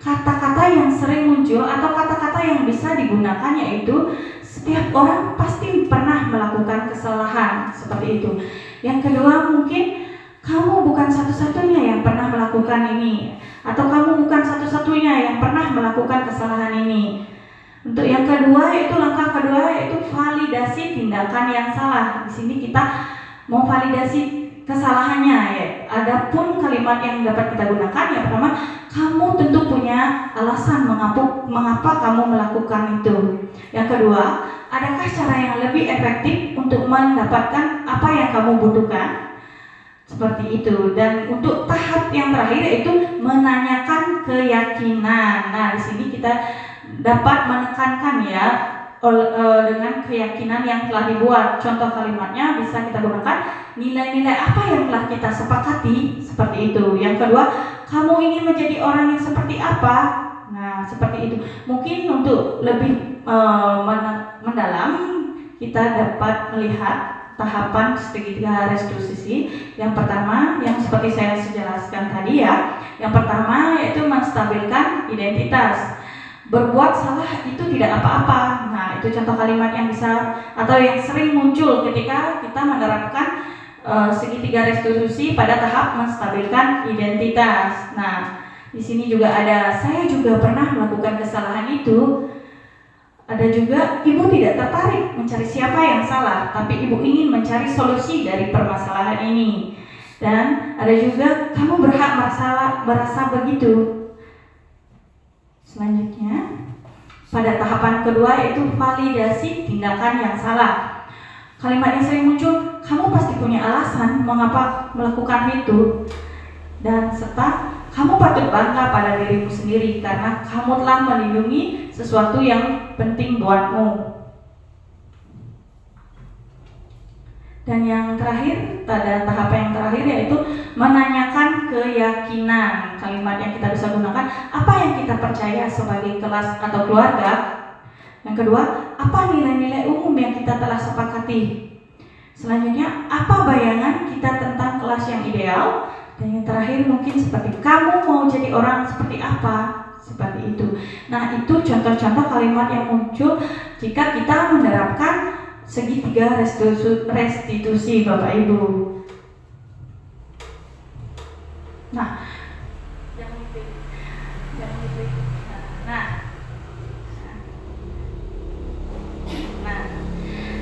kata-kata yang sering muncul atau kata-kata yang bisa digunakan yaitu setiap orang pasti pernah melakukan kesalahan, seperti itu. Yang kedua, mungkin kamu bukan satu-satunya yang pernah melakukan ini, atau kamu bukan satu-satunya yang pernah melakukan kesalahan ini. Untuk yang kedua, yaitu langkah kedua yaitu validasi tindakan yang salah. Di sini kita mau validasi kesalahannya ya. Adapun kalimat yang dapat kita gunakan yang pertama, kamu tentu punya alasan mengapa kamu melakukan itu. Yang kedua, adakah cara yang lebih efektif untuk mendapatkan apa yang kamu butuhkan? Seperti itu. Dan untuk tahap yang terakhir yaitu menanyakan keyakinan. Nah, di sini kita dapat menekankan ya dengan keyakinan yang telah dibuat. Contoh kalimatnya bisa kita gunakan nilai-nilai apa yang telah kita sepakati, seperti itu. Yang kedua, kamu ingin menjadi orang yang seperti apa? Nah, seperti itu. Mungkin untuk lebih mendalam kita dapat melihat tahapan segitiga restitusi. Yang pertama, yang seperti saya jelaskan tadi ya. Yang pertama yaitu menstabilkan identitas. Berbuat salah itu tidak apa-apa. Nah, itu contoh kalimat yang bisa atau yang sering muncul ketika kita menerapkan segitiga restitusi pada tahap menstabilkan identitas. Nah, di sini juga ada saya juga pernah melakukan kesalahan itu. Ada juga ibu tidak tertarik mencari siapa yang salah, tapi ibu ingin mencari solusi dari permasalahan ini. Dan ada juga kamu berhak merasa begitu. Selanjutnya, pada tahapan kedua yaitu validasi tindakan yang salah. Kalimat yang sering muncul, kamu pasti punya alasan mengapa melakukan itu. Dan serta, kamu patut bangga pada dirimu sendiri karena kamu telah melindungi sesuatu yang penting buatmu. Dan yang terakhir, pada tahap yang terakhir yaitu menanyakan keyakinan. Kalimat yang kita bisa gunakan, apa yang kita percaya sebagai kelas atau keluarga. Yang kedua, apa nilai-nilai umum yang kita telah sepakati. Selanjutnya, apa bayangan kita tentang kelas yang ideal. Dan yang terakhir mungkin seperti, kamu mau jadi orang seperti apa. Seperti itu. Nah, itu contoh-contoh kalimat yang muncul jika kita menerapkan segitiga restitusi Bapak Ibu. Nah,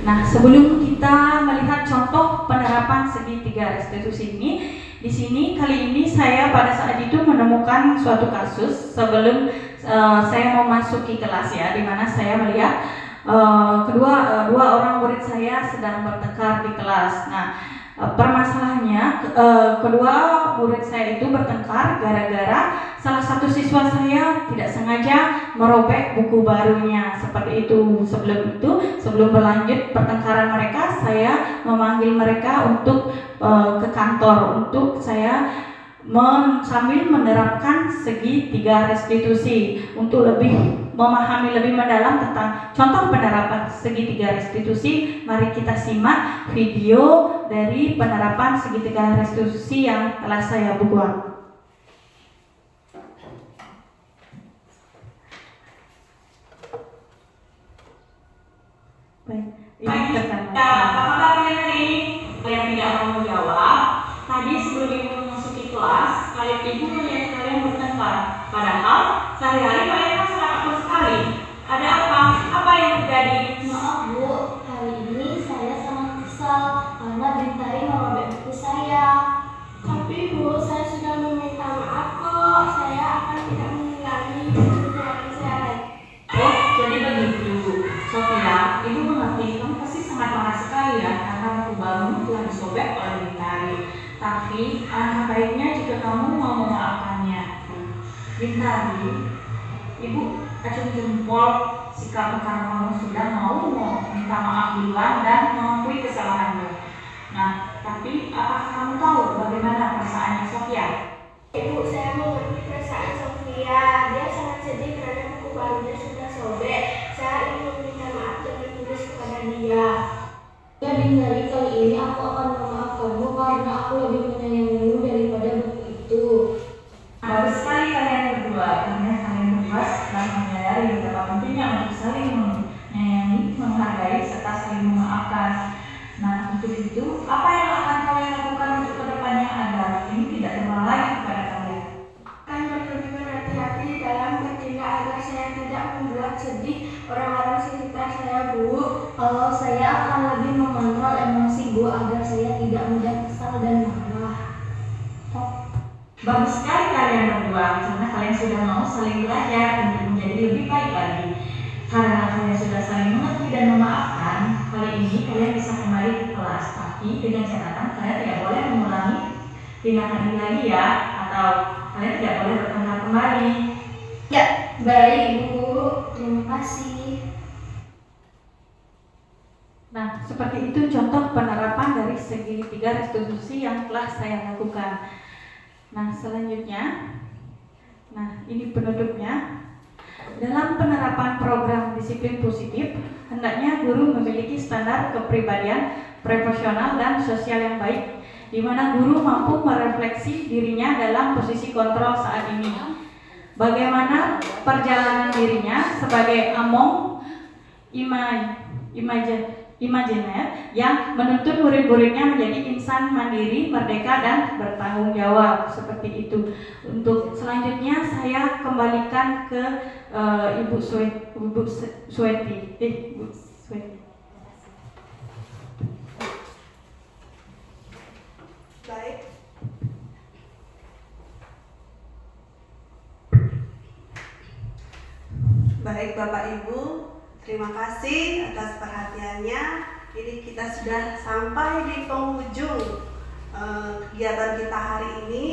Nah, sebelum kita melihat contoh penerapan segitiga restitusi ini, di sini kali ini saya pada saat itu menemukan suatu kasus sebelum saya mau masuki kelas ya, di mana saya melihat dua orang murid saya sedang bertengkar di kelas. Nah, permasalahannya kedua murid saya itu bertengkar gara-gara salah satu siswa saya tidak sengaja merobek buku barunya. Seperti itu. Sebelum berlanjut pertengkaran mereka, saya memanggil mereka untuk ke kantor untuk saya sambil menerapkan segitiga restitusi untuk lebih memahami lebih mendalam tentang contoh penerapan segitiga restitusi. Mari kita simak video dari penerapan segitiga restitusi yang telah saya buat. Baik, ini pertama. Apakah kalian hari yang tidak mau menjawab? Tadi sebelum ibu memasuki kelas, ibu melihat kalian bertengkar. Padahal sehari-hari kalian kan sangat akur sekali. Ada apa? Apa yang terjadi? Maaf Bu, hari ini saya sangat kesal karena Bintari merobek buku saya. Tapi Bu, saya sudah meminta maaf kok. Saya akan tidak mengulangi kesalahan saya lagi. Oh, jadi begitu. Sofia, ibu mengerti kamu pasti sangat marah sekali ya karena buku baru telah disobek oleh Bintari. Bintari, Ibu acung jempol sikapmu karena kamu sudah mau minta maaf duluan dan mengakui kesalahanmu. Nah, tapi apakah kamu tahu bagaimana perasaannya Sofia? Ibu, saya mengerti perasaan Sofia. Dia sangat sedih karena buku barunya sudah sobek. Saya ingin meminta maaf dan menulis kepada dia. Ya Bintari, kali ini aku akan memaafkanmu karena aku lebih menyayangimu daripada buku itu. Bagus sekali kalian berdua, karena kalian berdua telah menyadari betapa pentingnya untuk saling menyayangi, menghargai, serta saling memaafkan. Nah, untuk itu, apa yang akan kalian lakukan untuk kedepannya agar ini tidak terulang lagi kepada kalian? Akan lebih berhati-hati dalam bertindak agar saya tidak membuat sedih orang-orang sekitar saya, Bu. Kalau saya akan lebih mengontrol emosi Bu agar saya tidak mudah kesal dan marah. Bagus sekali kalian berdua, karena kalian sudah mau saling belajar untuk menjadi lebih baik lagi. Karena kalian sudah saling mengerti dan memaafkan, kali ini kalian bisa kembali ke kelas. Tapi dengan catatan kalian tidak boleh mengulangi tindakan ini lagi ya, atau kalian tidak boleh bertengkar kembali. Ya, baik Bu. Terima kasih. Nah, seperti itu contoh penerapan dari segitiga restitusi yang telah saya lakukan. Nah, selanjutnya, ini penutupnya. Dalam penerapan program disiplin positif, hendaknya guru memiliki standar kepribadian profesional dan sosial yang baik, di mana guru mampu merefleksi dirinya dalam posisi kontrol saat ini. Bagaimana perjalanan dirinya sebagai among imajiner yang menuntut murid-muridnya menjadi insan mandiri, merdeka, dan bertanggung jawab, seperti itu. Untuk selanjutnya saya kembalikan ke Ibu Sweti. Baik. Baik Bapak Ibu, terima kasih atas perhatiannya. Jadi kita sudah sampai di penghujung kegiatan kita hari ini.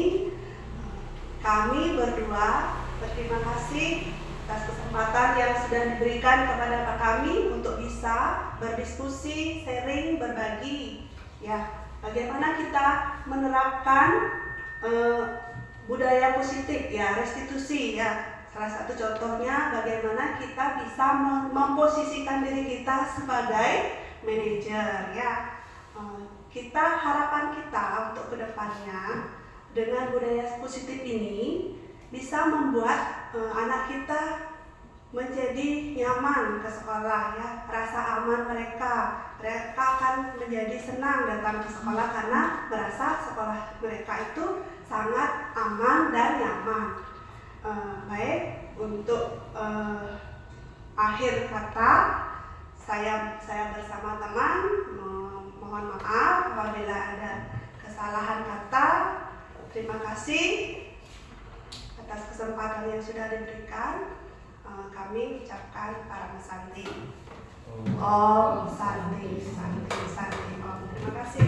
Kami berdua berterima kasih atas kesempatan yang sudah diberikan kepada kami untuk bisa berdiskusi, sharing, berbagi. Ya, bagaimana kita menerapkan budaya positif, ya, restitusi, ya. Salah satu contohnya bagaimana kita bisa memposisikan diri kita sebagai manajer, ya. Harapan kita untuk kedepannya dengan budaya positif ini bisa membuat anak kita menjadi nyaman ke sekolah, ya. Rasa aman mereka akan menjadi senang datang ke sekolah karena merasa sekolah mereka itu sangat aman dan nyaman. Baik, untuk akhir kata saya bersama teman mohon maaf apabila ada kesalahan kata. Terima kasih atas kesempatan yang sudah diberikan. Kami ucapkan para Santi. Om Santi, Santi, Santi Om. Terima kasih.